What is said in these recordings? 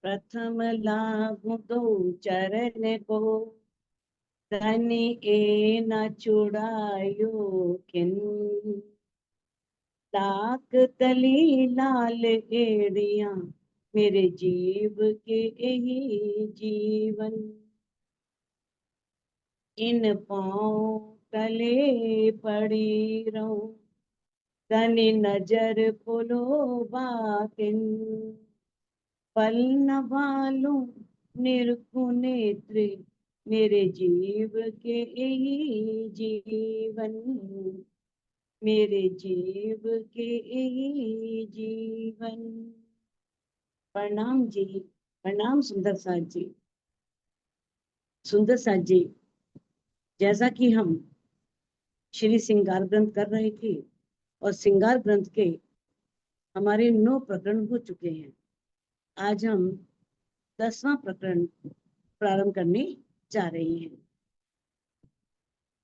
प्रथम लागू दो चरण को, धन ए न छुड़ायो किन। लाख तली लाल एड़िया, मेरे जीव के यही जीवन। इन पाँव तले पड़ी रहूं, धनी नजर खोलो बाकिन। पल न भालूं निरखूं नेत्र, मेरे जीव के यही जीवन। मेरे जीव के यही जीवन। प्रणाम जी, प्रणाम सुंदर साथ जी। सुंदर साथ जी, जैसा कि हम श्री श्रृंगार ग्रंथ कर रहे थे और श्रृंगार ग्रंथ के हमारे 9 प्रकरण हो चुके हैं। आज हम 10वां प्रकरण प्रारंभ करने जा रहे हैं।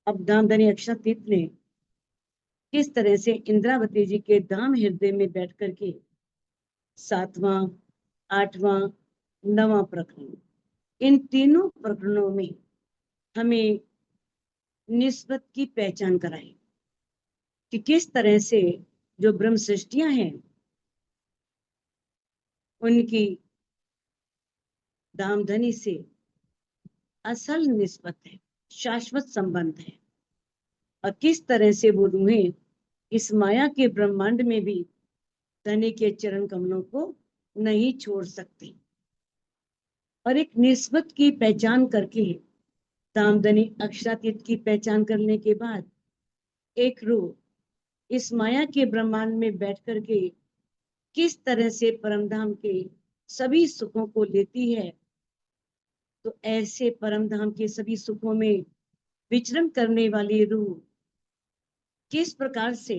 अब दामदनी अक्षातीत ने किस तरह से इंद्रावती जी के धाम हृदय में बैठ करके 7वां, 8वां, 9वां प्रकरण, इन तीनों प्रकरणों में हमें निस्बत की पहचान कराई कि किस तरह से जो ब्रह्म सृष्टियां हैं उनकी दामधनी से असल निस्बत है, शाश्वत संबंध है, और किस तरह से वो रूहें इस माया के ब्रह्मांड में भी धनी के चरण कमलों को नहीं छोड़ सकती। और एक निस्बत की पहचान करके, दामदनी अक्षरातीत की पहचान करने के बाद, एक रूह इस माया के ब्रह्मांड में बैठ करके किस तरह से परमधाम के सभी सुखों को लेती है, तो ऐसे परमधाम के सभी सुखों में विचरण करने वाली रूह किस प्रकार से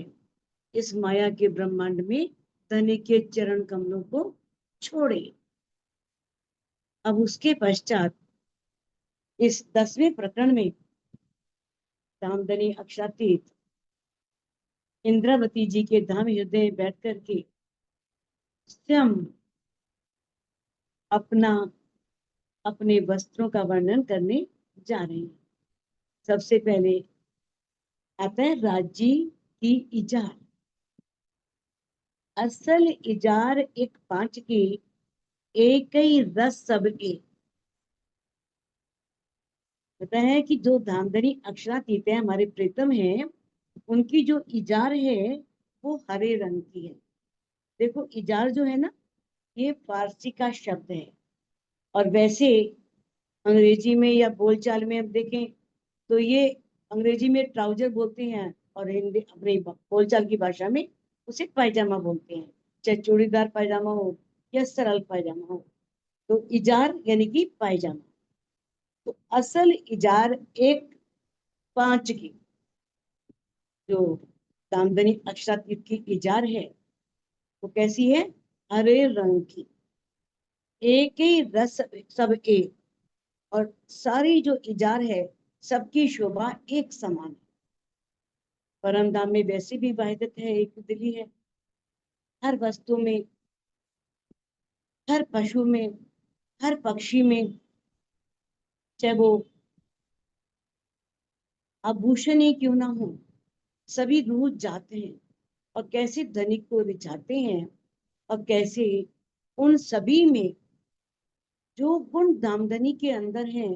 इस माया के ब्रह्मांड में धनी के चरण कमलों को छोड़े। अब उसके पश्चात इस 10वें प्रकरण में दामदनी अक्षरातीत इंद्रावती जी के धाम हृदय बैठ करके स्वयं अपने वस्त्रों का वर्णन करने जा रहे हैं। सबसे पहले आता है राज्य की इजार। असल इजार एक 5 की, एक ही रस सब एक। पता है कि जो धामधनी अक्षरातीत है, हमारे प्रीतम है, उनकी जो इजार है वो हरे रंग की है। देखो इजार जो है ना, ये फारसी का शब्द है, और वैसे अंग्रेजी में या बोलचाल में हम देखें तो ये अंग्रेजी में ट्राउजर बोलते हैं और हिंदी अपनी बोलचाल की भाषा में उसे पायजामा बोलते हैं, चाहे चूड़ीदार पायजामा हो या सरल पायजामा हो। तो इजार यानी कि पायजामा। तो असल इजार एक 5 की, जो दामदनी अक्षरातीत की इजार है वो कैसी है? हरे रंग की, एक ही रस सब एक, और सारी जो इजार है सबकी शोभा एक समान है। परम धाम में वैसी भी वाहिदत है, एक दिली है। हर वस्तु में, हर पशु में, हर पक्षी में, चाहे वो आभूषण ही क्यों ना हो, सभी रूह जाते हैं और कैसे धनिक को रिझाते हैं, और कैसे उन सभी में जो गुण दामदनी के अंदर हैं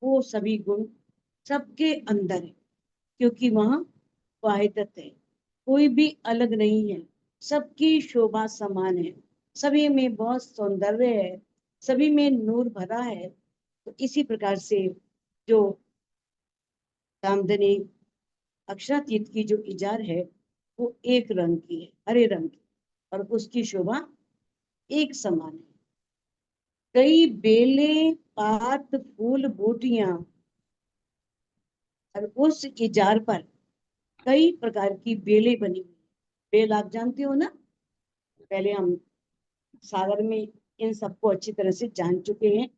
वो सभी गुण सबके अंदर है, क्योंकि वहां वाहिदत है, कोई भी अलग नहीं है, सबकी शोभा समान है, सभी में बहुत सौंदर्य है, सभी में नूर भरा है। तो इसी प्रकार से जो दामदनी अक्षरातीत की जो इजार है वो एक रंग की है, हरे रंग की, और उसकी शोभा एक समान है। कई बेले, पात, फूल, बूटियां, और उस इजार पर कई प्रकार की बेलें बनी हुई। बेल आप जानते हो ना, पहले हम सागर में इन सबको अच्छी तरह से जान चुके हैं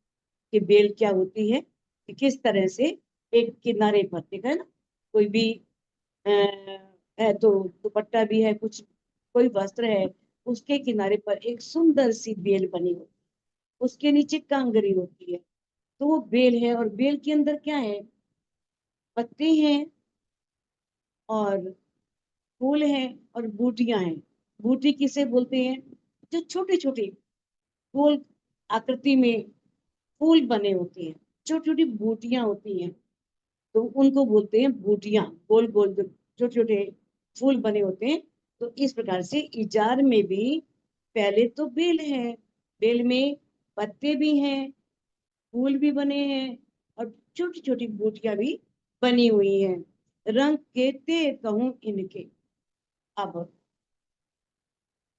कि बेल क्या होती है, कि किस तरह से एक किनारे पर देखा है ना, कोई भी अ, है तो दुपट्टा भी है, कुछ कोई वस्त्र है, उसके किनारे पर एक सुंदर सी बेल बनी होती है, उसके नीचे कांगरी होती है, तो वो बेल है। और बेल के अंदर क्या है, पत्ते हैं और फूल हैं और बूटियां हैं। बूटी किसे बोलते हैं, जो छोटे छोटे गोल आकृति में फूल बने होते हैं, छोटी छोटी बूटियां होती हैं, तो उनको बोलते हैं बूटियां। गोल गोल जो छोटे छोटे फूल बने होते हैं। तो इस प्रकार से इजार में भी पहले तो बेल है, बेल में पत्ते भी हैं, फूल भी बने हैं और छोटी छोटी बूटियां भी बनी हुई हैं। रंग केते कहूं इनके। अब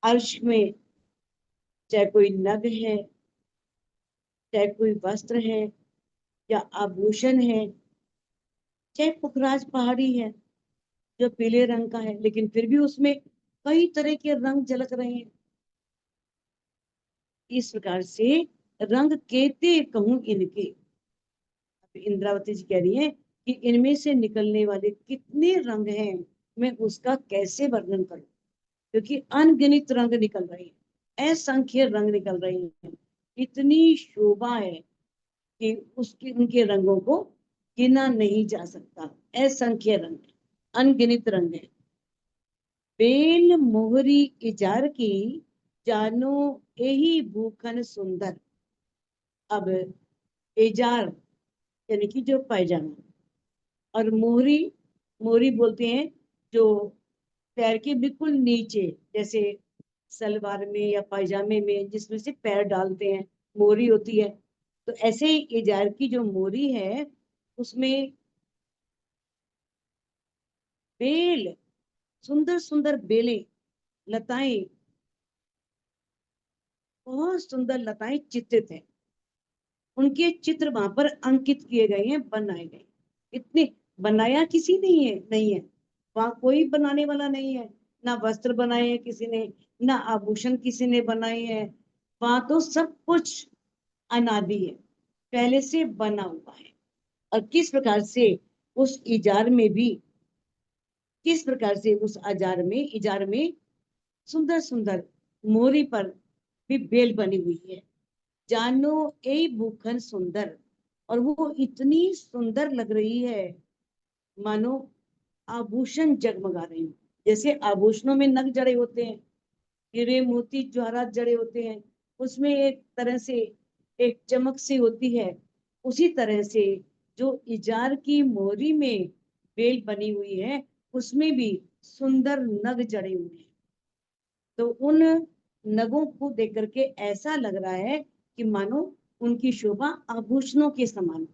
अर्श में चाहे कोई नग है, चाहे कोई वस्त्र है या आभूषण है, चाहे पुखराज पहाड़ी है जो पीले रंग का है, लेकिन फिर भी उसमें कई तरह के रंग झलक रहे हैं। इस प्रकार से रंग केते कहूं इनके। इंद्रावती जी कह रही है कि इनमें से निकलने वाले कितने रंग हैं, मैं उसका कैसे वर्णन करूं, क्योंकि अनगिनत रंग निकल रहे हैं, असंख्य रंग निकल रहे हैं। इतनी शोभा है कि उसके उनके रंगों को गिना नहीं जा सकता। असंख्य रंग, अनगिनत रंग है। बेल मोहरी इजार की, जानो यही भूखन सुंदर। अब इजार यानी कि जो पायजामा, और मोहरी, मोहरी बोलते हैं जो पैर के बिल्कुल नीचे, जैसे सलवार में या पायजामे में जिसमें से पैर डालते हैं, मोहरी होती है। तो ऐसे ही इजार की जो मोहरी है, उसमें बेल, सुंदर सुंदर बेलें, लताएं, बहुत सुंदर लताएं चित्रित है। उनके चित्र वहां पर अंकित किए गए हैं, बनाए गए। इतने बनाया किसी नहीं है, नहीं है वहां, कोई बनाने वाला नहीं है। ना वस्त्र बनाए हैं किसी ने, ना आभूषण किसी ने बनाए हैं। वहां तो सब कुछ अनादि है, पहले से बना हुआ है। और किस प्रकार से उस इजार में भी, किस प्रकार से उस आजार में, इजार में सुंदर सुंदर मोरी पर भी बेल बनी हुई है। जानो ए भूखन सुंदर, और वो इतनी सुंदर लग रही है मानो आभूषण जगमगा रहे हैं। जैसे आभूषणों में नग जड़े होते हैं, हीरे मोती जवाहरात जड़े होते हैं, उसमें एक तरह से एक चमक सी होती है। उसी तरह से जो इजार की मोरी में बेल बनी हुई है, उसमें भी सुंदर नग जड़े हुए हैं। तो उन नगों को देख करके ऐसा लग रहा है कि मानो उनकी शोभा आभूषणों के समान,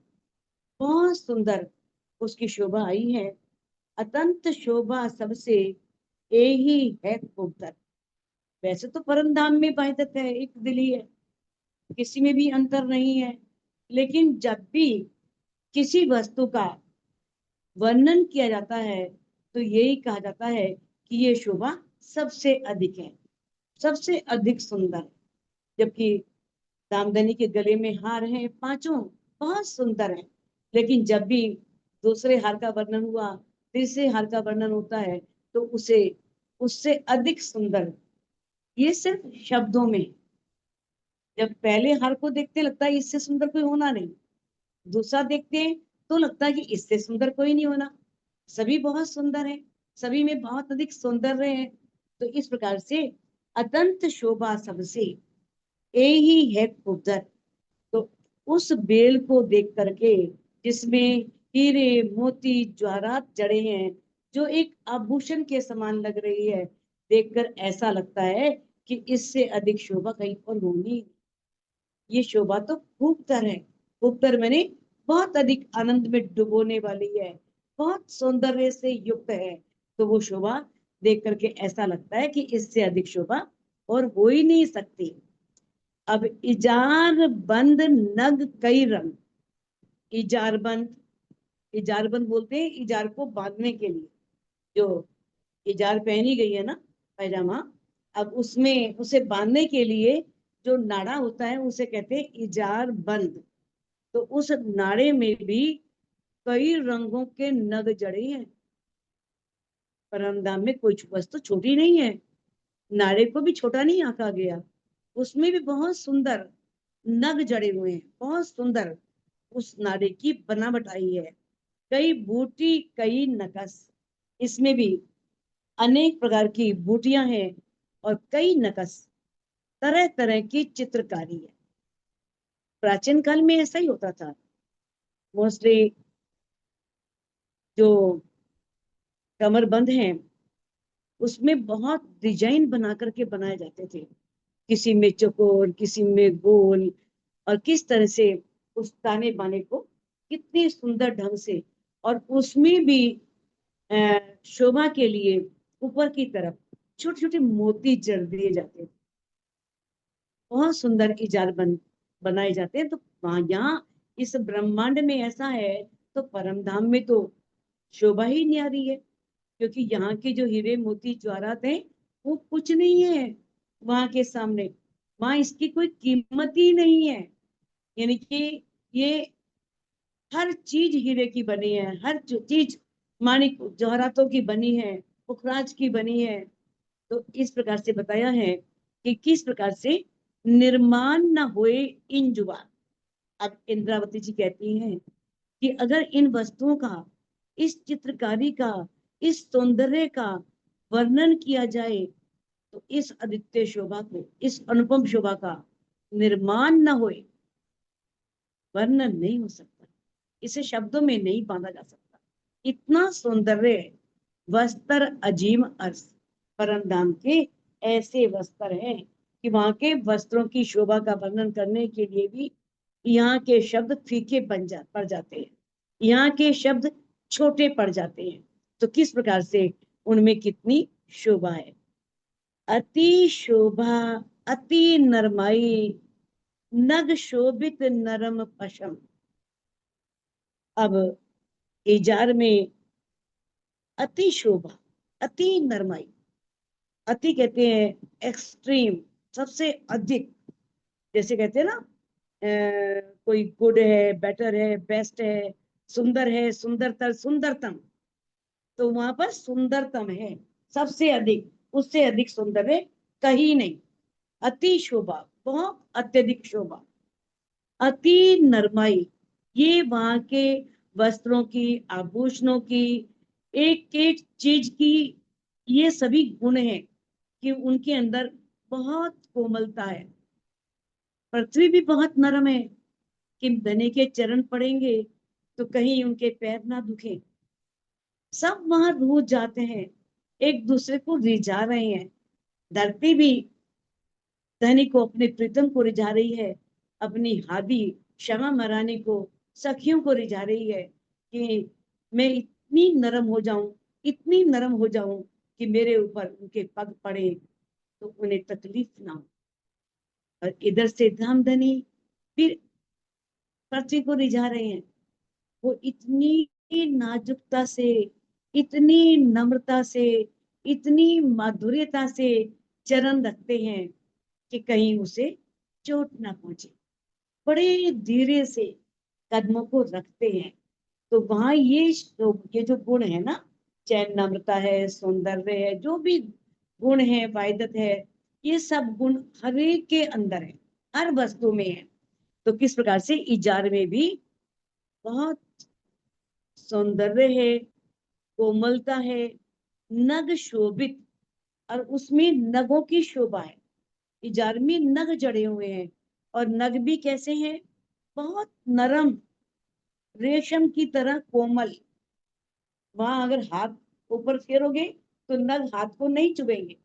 बहुत सुंदर उसकी शोभा आई है। अतंत शोभा सबसे यही है खूबतर। वैसे तो परम धाम में वाहिदत है, एक दिली है, किसी में भी अंतर नहीं है। लेकिन जब भी किसी वस्तु का वर्णन किया जाता है, तो यही कहा जाता है कि ये शोभा सबसे अधिक है, सबसे अधिक सुंदर। जबकि दामदनी के गले में हार है पांचों, बहुत सुंदर है, लेकिन जब भी दूसरे हार का वर्णन हुआ, तीसरे हार का वर्णन होता है, तो उसे उससे अधिक सुंदर, ये सिर्फ शब्दों में। जब पहले हार को देखते लगता है इससे सुंदर कोई होना नहीं, दूसरा देखते हैं तो लगता है कि इससे सुंदर कोई नहीं होना, सभी बहुत सुंदर है, सभी में बहुत अधिक सौंदर्य है। तो इस प्रकार से अतंत शोभा सबसे यही है खूबतर। तो उस बेल को देख करके, जिसमें हीरे मोती ज्वारात जड़े हैं, जो एक आभूषण के समान लग रही है, देखकर ऐसा लगता है कि इससे अधिक शोभा कहीं और होनी। ये शोभा तो खूबतर है, खूबतर मैंने बहुत अधिक आनंद में डुबोने वाली है, बहुत सौंदर्य से युक्त है। तो वो शोभा देख करके ऐसा लगता है कि इससे अधिक शोभा और हो ही नहीं सकती। अब इजार बंद नग कई रंग। इजारबंद, इजारबंद बोलते हैं इजार को बांधने के लिए, जो इजार पहनी गई है ना, पैजामा, अब उसमें उसे बांधने के लिए जो नाड़ा होता है उसे कहते हैं इजार बंद। तो उस नाड़े में भी कई रंगों के नग जड़े हैं। परमधाम में कोई वस्तु छोटी नहीं है, नारे को भी छोटा नहीं आंका गया, उसमें भी बहुत सुंदर नग जड़े हुए हैं, बहुत सुंदर उस नारे की बनावट आई है। कई बूटी कई नकस, इसमें भी अनेक प्रकार की बूटियां हैं और कई नकस, तरह तरह की चित्रकारी है। प्राचीन काल में ऐसा ही होता था। मोस्टली जो कमरबंद हैं उसमें बहुत डिजाइन बना करके बनाए जाते थे, किसी में चौकोर, किसी में गोल, और किस तरह से उस ताने बाने को कितनी सुंदर ढंग से, और उसमें भी शोभा के लिए ऊपर की तरफ छोटे छोटे मोती जड़ दिए जाते थे। बहुत सुंदर इजार बनाए जाते हैं। तो यहाँ इस ब्रह्मांड में ऐसा है, तो परमधाम में तो शोभा ही न्यारी है, क्योंकि यहाँ के जो हीरे मोती ज्वारात हैं वो कुछ नहीं है वहां के सामने। वहां इसकी कोई कीमत ही नहीं है। यानी कि ये हर चीज हीरे की बनी है, हर चीज माणिक जवाहरातों की बनी है, पुखराज की बनी है। तो इस प्रकार से बताया है कि किस प्रकार से निर्माण न होए इन जुबा। अब इंद्रावती जी कहती हैं कि अगर इन वस्तुओं का, इस चित्रकारी का, इस सौंदर्य का वर्णन किया जाए तो इस अद्वितीय शोभा को, इस अनुपम शोभा का निर्माण न होए, वर्णन नहीं हो सकता, इसे शब्दों में नहीं बांधा जा सकता। इतना सौंदर्य वस्त्र अजीम अर्श, परम धाम के ऐसे वस्त्र हैं कि वहां के वस्त्रों की शोभा का वर्णन करने के लिए भी यहाँ के शब्द फीके पड़ जाते हैं, यहाँ के शब्द छोटे पड़ जाते हैं। तो किस प्रकार से उनमें कितनी शोभा है। अति शोभा अति नरमाई, नग शोभित नरम पशम। अब इजार में अति शोभा, अति नरमाई, अति कहते हैं एक्सट्रीम, सबसे अधिक। जैसे कहते हैं ना कोई गुड है, बेटर है, बेस्ट है, सुंदर है, सुंदरतर, सुंदरतम। तो वहां पर सुंदरतम है, सबसे अधिक, उससे अधिक सुंदर है कहीं नहीं। अति शोभा, बहुत अत्यधिक शोभा। अति नरमाई, ये वहां के वस्त्रों की, आभूषणों की, एक एक चीज की, ये सभी गुण हैं कि उनके अंदर बहुत कोमलता है। पृथ्वी भी बहुत नरम है कि धनी के चरण पड़ेंगे तो कहीं उनके पैर ना दुखे। सब वहां रूठ जाते हैं, एक दूसरे को रिझा रहे हैं। धरती भी धनी को, अपने प्रीतम को रिझा रही है, अपनी हादी क्षमा मराने को, सखियों को रिझा रही है कि मैं इतनी नरम हो जाऊं, इतनी नरम हो जाऊं कि मेरे ऊपर उनके पग पड़े तो उन्हें तकलीफ ना हो। और इधर से धामधनी फिर पृथ्वी को रिझा रहे हैं। वो इतनी नाजुकता से, इतनी नम्रता से, इतनी माधुर्यता से चरण रखते हैं कि कहीं उसे चोट ना पहुंचे। बड़े धीरे से कदमों को रखते हैं। तो वहां ये जो गुण है ना, चाहे नम्रता है, सौंदर्य है, जो भी गुण है, वायदत है, ये सब गुण हर एक के अंदर है, हर वस्तु में है। तो किस प्रकार से इजार में भी बहुत सौंदर्य है, कोमलता है, नग शोभित, और उसमें नगों की शोभा है। इजार में नग जड़े हुए हैं, और नग भी कैसे हैं, बहुत नरम, रेशम की तरह कोमल। वहां अगर हाथ ऊपर फेरोगे तो नग हाथ को नहीं चुभेंगे,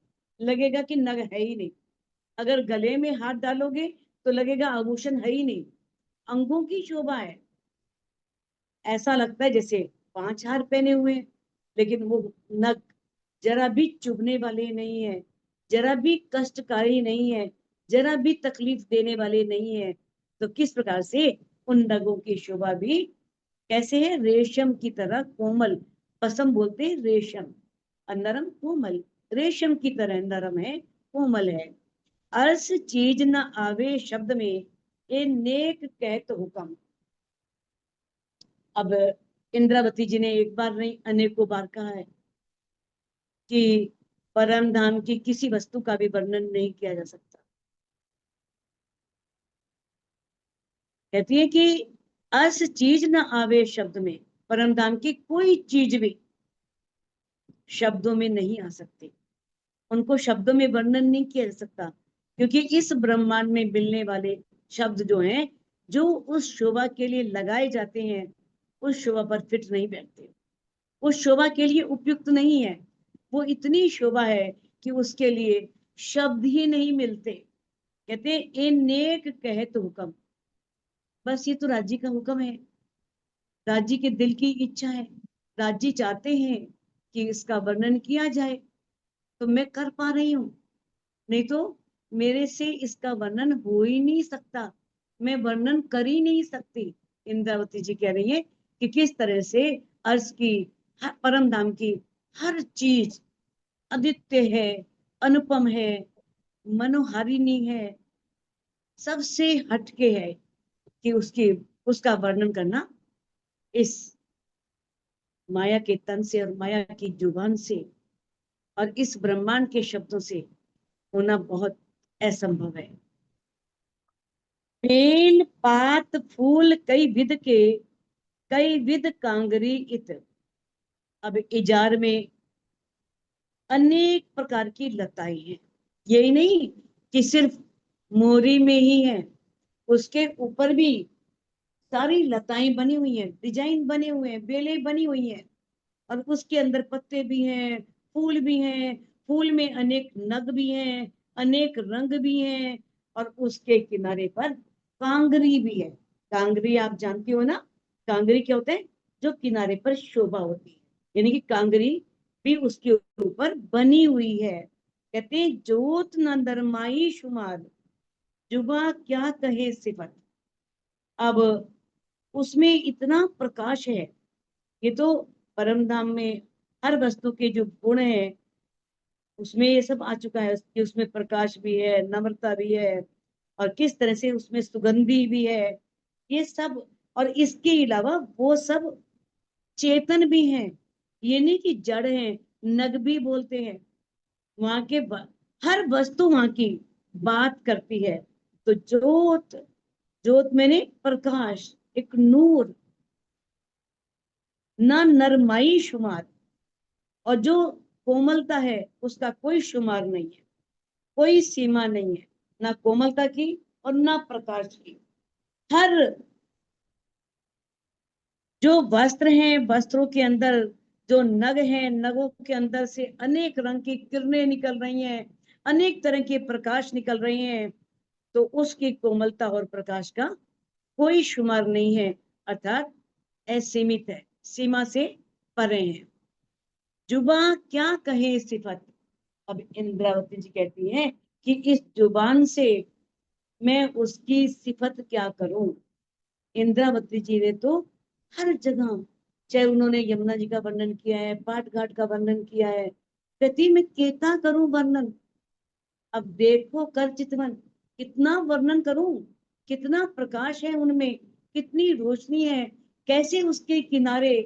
लगेगा कि नग है ही नहीं। अगर गले में हाथ डालोगे तो लगेगा आभूषण है ही नहीं। अंगों की शोभा है, ऐसा लगता है जैसे 5 हार पहने हुए हैं, लेकिन वो नग जरा भी चुभने वाले नहीं है, जरा भी कष्टकारी नहीं है, जरा भी तकलीफ देने वाले नहीं है। तो किस प्रकार से उन नगों की शोभा भी कैसे है, रेशम की तरह कोमल। पसम बोलते हैं रेशम, और नरम कोमल, रेशम की तरह नरम है, कोमल है। अर्स चीज न आवे शब्द में, ये नेक कहत हुक्म। अब इंद्रावती जी ने एक बार नहीं अनेकों बार कहा है कि परम धाम की किसी वस्तु का भी वर्णन नहीं किया जा सकता। कहती है कि अस चीज न आवे शब्द में, परम धाम की कोई चीज भी शब्दों में नहीं आ सकती, उनको शब्दों में वर्णन नहीं किया जा सकता, क्योंकि इस ब्रह्मांड में मिलने वाले शब्द जो हैं, जो उस शोभा के लिए लगाए जाते हैं, उस शोभा पर फिट नहीं बैठते, उस शोभा के लिए उपयुक्त नहीं है। वो इतनी शोभा है कि उसके लिए शब्द ही नहीं मिलते। कहते हैं ए नेक कहत हुक्म, बस ये तो राज्य का हुक्म है, राज्य के दिल की इच्छा है, राज्य चाहते हैं कि इसका वर्णन किया जाए, तो मैं कर पा रही हूँ, नहीं तो मेरे से इसका वर्णन हो ही नहीं सकता, मैं वर्णन कर ही नहीं सकती। इंद्रावती जी कह रही है कि किस तरह से अर्श की, परम धाम की हर चीज अद्वितीय है, अनुपम है, मनोहारिणी है, सबसे हटके है, कि उसका वर्णन करना इस माया के तन से और माया की जुबान से और इस ब्रह्मांड के शब्दों से होना बहुत असंभव है। बेल पात फूल कई विध के, कई विध कांगरी इत। अब इजार में अनेक प्रकार की लताएं हैं, यही नहीं कि सिर्फ मोरी में ही है, उसके ऊपर भी सारी लताएं बनी हुई हैं, डिजाइन बने हुए हैं, बेलें बनी हुई हैं, और उसके अंदर पत्ते भी हैं, फूल भी हैं, फूल में अनेक नग भी हैं, अनेक रंग भी हैं, और उसके किनारे पर कांगरी भी है। कांगरी आप जानती हो ना, कांगरी क्या होता है, जो किनारे पर शोभा होती है, यानी कि कांगरी भी उसके ऊपर बनी हुई है। कहते हैं जोत न नरमाई शुमार, जुबा क्या कहे सिफत। अब उसमें इतना प्रकाश है, ये तो परम धाम में हर वस्तु के जो गुण है उसमें ये सब आ चुका है, कि उसमें प्रकाश भी है, नम्रता भी है, और किस तरह से उसमें सुगंधी भी है, ये सब। और इसके अलावा वो सब चेतन भी हैं, ये नहीं कि जड़ हैं, नग भी बोलते हैं, वहां के हर वस्तु वहां की बात करती है। तो जोत, जोत मैंने प्रकाश, एक नूर, ना नरमाई शुमार, और जो कोमलता है उसका कोई शुमार नहीं है, कोई सीमा नहीं है, ना कोमलता की और ना प्रकाश की। हर जो वस्त्र हैं, वस्त्रों के अंदर जो नग हैं, नगों के अंदर से अनेक रंग की किरणें निकल रही हैं, अनेक तरह के प्रकाश निकल रहे हैं, तो उसकी कोमलता और प्रकाश का कोई शुमार नहीं है, अर्थात असीमित है, सीमा से परे है। जुबा क्या कहे सिफत। अब इंद्रावती जी कहती हैं कि इस जुबान से मैं उसकी सिफत क्या करूं। इंद्रावती जी ने तो हर जगह, चाहे उन्होंने यमुना जी का वर्णन किया है, पाट घाट का वर्णन किया है, कहती मैं केता करूं वर्णन। अब देखो कर चितवन, कितना वर्णन करूं, कितना प्रकाश है उनमें, कितनी रोशनी है, कैसे उसके किनारे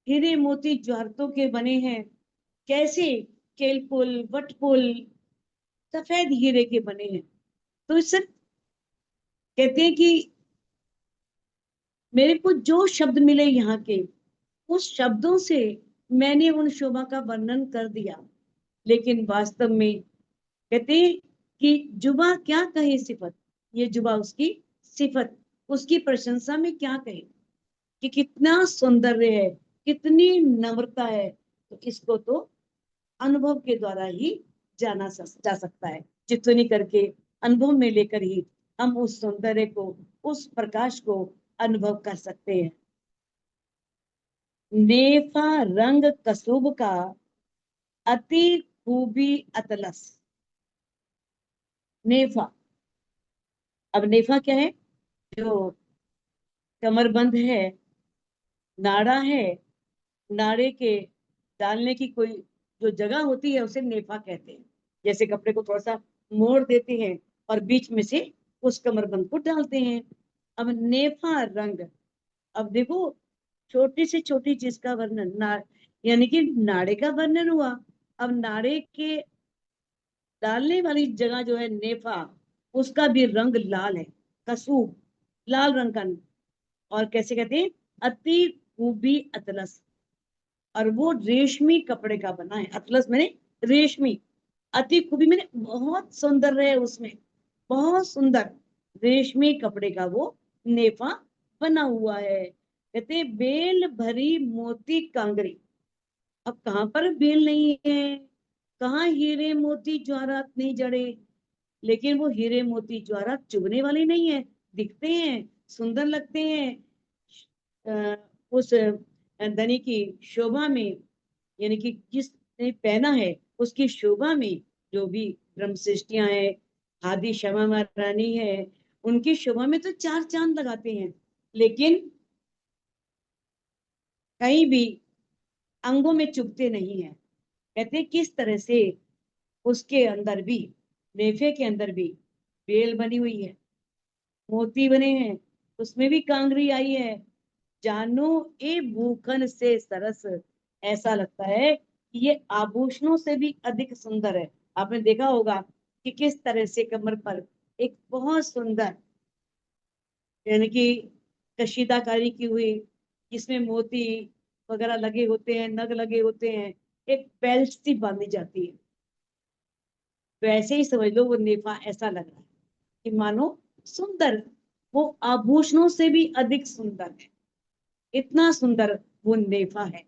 हीरे मोती ज्वारतों के बने हैं, कैसे केलपुल वटपुल सफेद हीरे के बने हैं। तो इससे कहते हैं कि मेरे को जो शब्द मिले यहाँ के, उस शब्दों से मैंने उन शोभा का वर्णन कर दिया, लेकिन वास्तव में कहते हैं कि जुबा क्या कहे सिफत, ये जुबा उसकी सिफत, उसकी प्रशंसा में क्या कहे कि कितना सौंदर्य है, कितनी नम्रता है। तो इसको तो अनुभव के द्वारा ही जा सकता है, चित्तनी करके अनुभव में लेकर ही हम उस सौंदर्य को, उस प्रकाश को अनुभव कर सकते हैं। नेफा रंग कसूब का, अति खूबी अतलस। नेफा, अब नेफा क्या है, जो कमरबंद है, नाड़ा है, नाड़े के डालने की कोई जो जगह होती है उसे नेफा कहते हैं। जैसे कपड़े को थोड़ा सा मोड़ देते हैं और बीच में से उस कमरबंद को डालते हैं। अब नेफा रंग, अब देखो छोटी से छोटी चीज का वर्णन यानी कि नाड़े का वर्णन हुआ। अब नाड़े के डालने वाली जगह जो है नेफा, उसका भी रंग लाल है, कसूब लाल रंग का। और कैसे कहते हैं, अति खूबी अतलस, और वो रेशमी कपड़े का बना है। अतलस मैंने रेशमी, अति खूबी मैंने बहुत सुंदर है, उसमें बहुत सुंदर रेशमी कपड़े का वो नेफा बना हुआ है। कहते बेल भरी मोती कांगरी। अब कहाँ पर बेल नहीं है, कहाँ हीरे मोती ज्वारात नहीं जड़े, लेकिन वो हीरे मोती ज्वारात चुभने वाले नहीं है, दिखते हैं, सुंदर लगते हैं। उस धनी की शोभा में, यानी कि जिसने पहना है उसकी शोभा में, जो भी ब्रह्म सृष्टियां हैं, आदि क्षमा महारानी है, उनकी शोभा में तो चार चांद लगाते हैं, लेकिन कहीं भी अंगों में चुभते नहीं है। कहते हैं किस तरह से उसके अंदर भी, नेफे के अंदर भी बेल बनी हुई है, मोती बने हैं, उसमें भी कांगरी आई है। जानो ए भूखन से सरस, ऐसा लगता है कि ये आभूषणों से भी अधिक सुंदर है। आपने देखा होगा कि किस तरह से कमर पर एक बहुत सुंदर, यानी कि कशीदाकारी की हुई, जिसमें मोती वगैरह लगे होते हैं, नग लगे होते हैं, एक बेल्ट सी बांधी जाती है। वैसे ही समझ लो वो नेफा ऐसा लग रहा है कि मानो सुंदर, वो आभूषणों से भी अधिक सुंदर है। इतना सुंदर वो नेफा है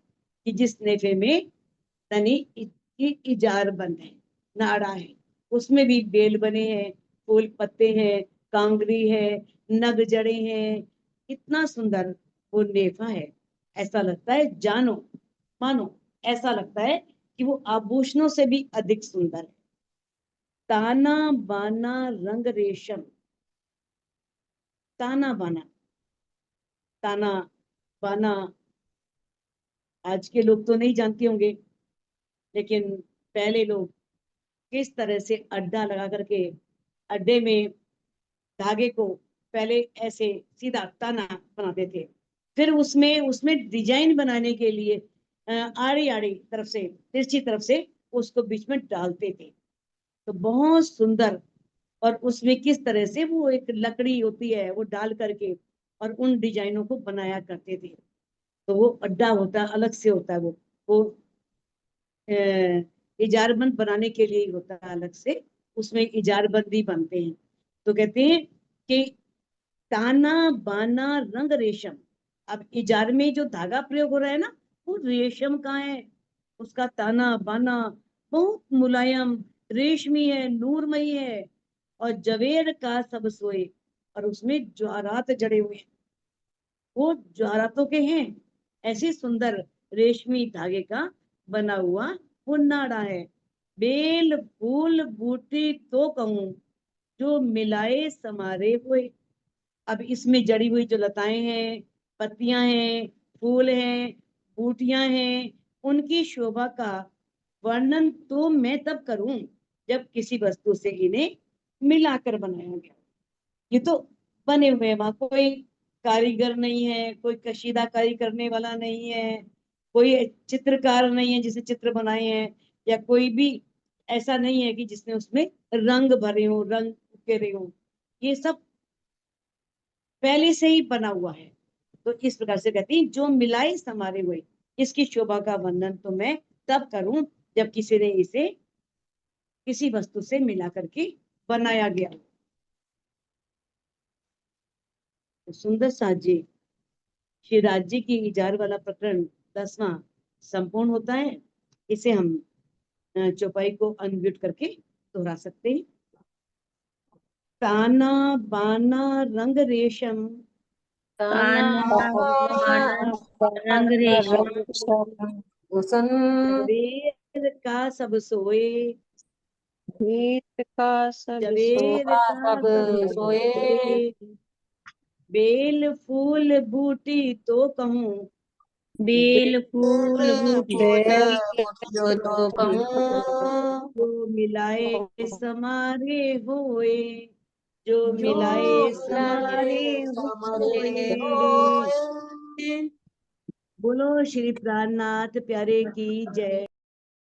कि जिस नेफे में तनी की इजार बंद है, नाड़ा है, उसमें भी बेल बने हैं, फूल पत्ते हैं, कांगरी है, नग जड़े हैं। इतना सुंदर वो नेफा है, ऐसा लगता है जानो मानो, ऐसा लगता है कि वो आभूषणों से भी अधिक सुंदर है। ताना बाना रंग रेशम, ताना बाना, ताना बाना आज के लोग तो नहीं जानते होंगे, लेकिन पहले लोग किस तरह से अड्डा लगा करके, अड्डे में धागे को पहले ऐसे सीधा ताना बनाते थे, फिर उसमें उसमें डिजाइन बनाने के लिए आड़ी आड़ी तरफ से, तिरछी तरफ से उसको बीच में डालते थे, तो बहुत सुंदर। और उसमें किस तरह से वो एक लकड़ी होती है वो डाल करके और उन डिजाइनों को बनाया करते थे। तो वो अड्डा होता है, अलग से होता है वो इजारबंद बनाने के लिए ही होता है अलग से, उसमें इजारबंदी बनते हैं। तो कहते हैं कि ताना बाना रंग रेशम। अब इजार में जो धागा प्रयोग हो रहा है ना, वो रेशम का है, उसका ताना बाना बहुत मुलायम रेशमी है, नूरमयी है। और जवेर का सब सोए, और उसमें ज्वारात जड़े हुए हैं, वो ज्वारातों के हैं, ऐसे सुंदर रेशमी धागे का बना हुआ वो नाड़ा है। बेल फूल बूटी तो कहूं, जो मिलाए समारे हुए। अब इसमें जड़ी हुई जो लताएं हैं, पत्तियां हैं, फूल हैं, बूटियां हैं, उनकी शोभा का वर्णन तो मैं तब करूं जब किसी वस्तु से इन्हें मिलाकर बनाया गया। ये तो बने हुए हैं, वहां कोई कारीगर नहीं है, कोई कशीदाकारी करने वाला नहीं है, कोई चित्रकार नहीं है जिसे चित्र बनाए हैं, या कोई भी ऐसा नहीं है कि जिसने उसमें रंग भरे हो, रंग उकेरे हो। ये सब पहले से ही बना हुआ है। तो इस प्रकार से कहती है जो मिलाए समारे हुए, इसकी शोभा का वर्णन तो मैं तब करूं जब किसी ने इसे किसी वस्तु से मिला करके बनाया गया। तो सुंदर साज जी, श्री राज जी की इजार वाला प्रकरण 10वां संपूर्ण होता है। इसे हम चौपाई को अनम्यूट करके दोहरा सकते हैं। ताना बाना रंग रेशम, ताना बाना रंग रेशम, जवेर का सब सोए, गीत का सब जवेर का सब सोए। बेल फूल बूटी तो कहूँ, बेल फूल बूटी जो तो कहूँ, जो मिलाए समारे होए, जो जो मिलाए समारे मिलाए होए। समरे होए। बोलो श्री प्राणनाथ प्यारे की जय।